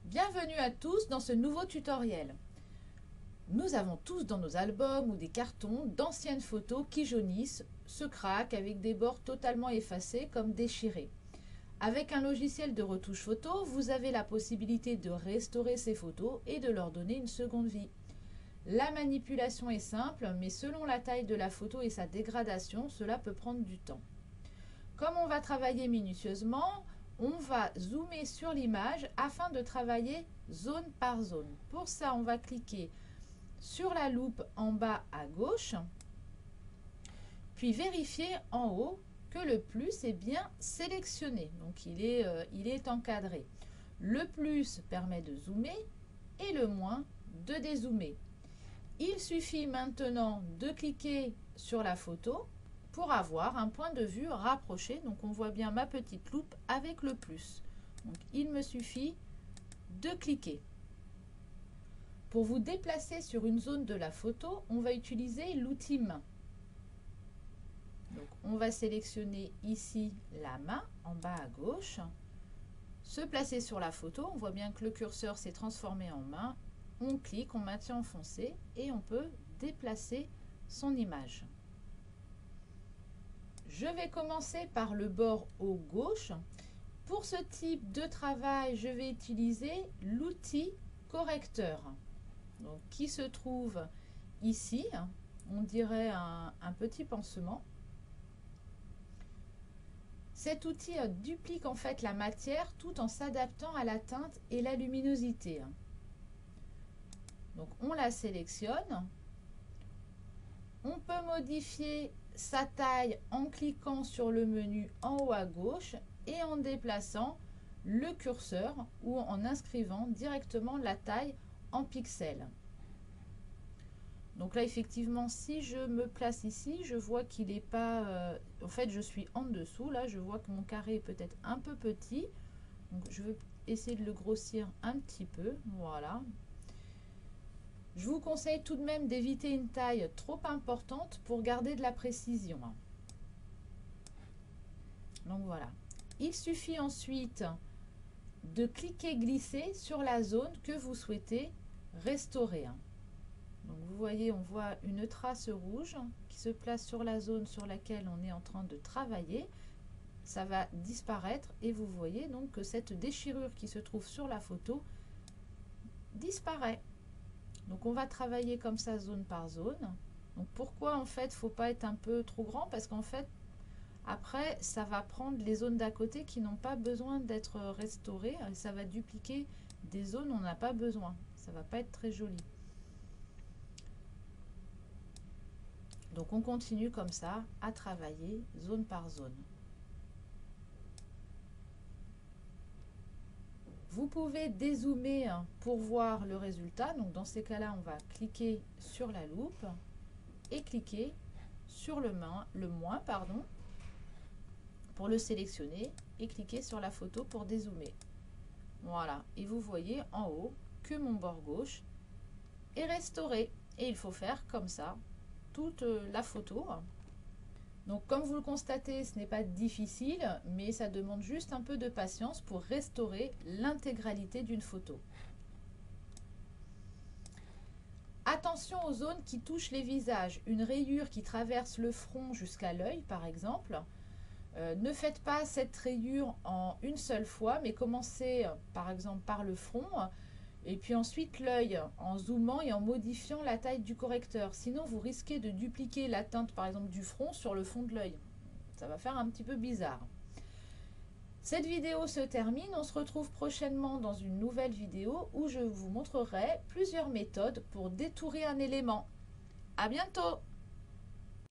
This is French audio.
Bienvenue à tous dans ce nouveau tutoriel. Nous avons tous dans nos albums ou des cartons d'anciennes photos qui jaunissent, se craquent avec des bords totalement effacés comme déchirés. Avec un logiciel de retouche photo, vous avez la possibilité de restaurer ces photos et de leur donner une seconde vie. La manipulation est simple, mais selon la taille de la photo et sa dégradation, cela peut prendre du temps. Comme on va travailler minutieusement, on va zoomer sur l'image afin de travailler zone par zone. Pour ça, on va cliquer sur la loupe en bas à gauche, puis vérifier en haut que le plus est bien sélectionné. Donc il est encadré. Le plus permet de zoomer et le moins de dézoomer. Il suffit maintenant de cliquer sur la photo pour avoir un point de vue rapproché. Donc on voit bien ma petite loupe avec le plus. Donc il me suffit de cliquer. Pour vous déplacer sur une zone de la photo, on va utiliser l'outil main. Donc on va sélectionner ici la main en bas à gauche, se placer sur la photo. On voit bien que le curseur s'est transformé en main. On clique, on maintient enfoncé et on peut déplacer son image. Je vais commencer par le bord haut gauche. Pour ce type de travail, je vais utiliser l'outil correcteur, donc, qui se trouve ici. On dirait un petit pansement. Cet outil duplique en fait la matière tout en s'adaptant à la teinte et la luminosité. Donc on la sélectionne. On peut modifier sa taille en cliquant sur le menu en haut à gauche et en déplaçant le curseur ou en inscrivant directement la taille en pixels. Donc là effectivement, si je me place ici, je vois qu'il n'est pas... en fait je suis en dessous, là je vois que mon carré est peut-être un peu petit. Donc je vais essayer de le grossir un petit peu, voilà. Je vous conseille tout de même d'éviter une taille trop importante pour garder de la précision. Donc voilà. Il suffit ensuite de cliquer glisser sur la zone que vous souhaitez restaurer. Donc vous voyez, on voit une trace rouge qui se place sur la zone sur laquelle on est en train de travailler. Ça va disparaître et vous voyez donc que cette déchirure qui se trouve sur la photo disparaît. Donc on va travailler comme ça zone par zone. Donc pourquoi en fait il ne faut pas être un peu trop grand? Parce qu'en fait après ça va prendre les zones d'à côté qui n'ont pas besoin d'être restaurées. Ça va dupliquer des zones où on n'a pas besoin. Ça ne va pas être très joli. Donc on continue comme ça à travailler zone par zone. Vous pouvez dézoomer pour voir le résultat. Donc dans ces cas-là, on va cliquer sur la loupe et cliquer sur le moins pour le sélectionner et cliquer sur la photo pour dézoomer. Voilà, et vous voyez en haut que mon bord gauche est restauré. Et il faut faire comme ça toute la photo. Donc comme vous le constatez, ce n'est pas difficile, mais ça demande juste un peu de patience pour restaurer l'intégralité d'une photo. Attention aux zones qui touchent les visages. Une rayure qui traverse le front jusqu'à l'œil, par exemple. Ne faites pas cette rayure en une seule fois, mais commencez par exemple par le front, et puis ensuite l'œil en zoomant et en modifiant la taille du correcteur. Sinon, vous risquez de dupliquer la teinte par exemple du front sur le fond de l'œil. Ça va faire un petit peu bizarre. Cette vidéo se termine. On se retrouve prochainement dans une nouvelle vidéo où je vous montrerai plusieurs méthodes pour détourer un élément. À bientôt!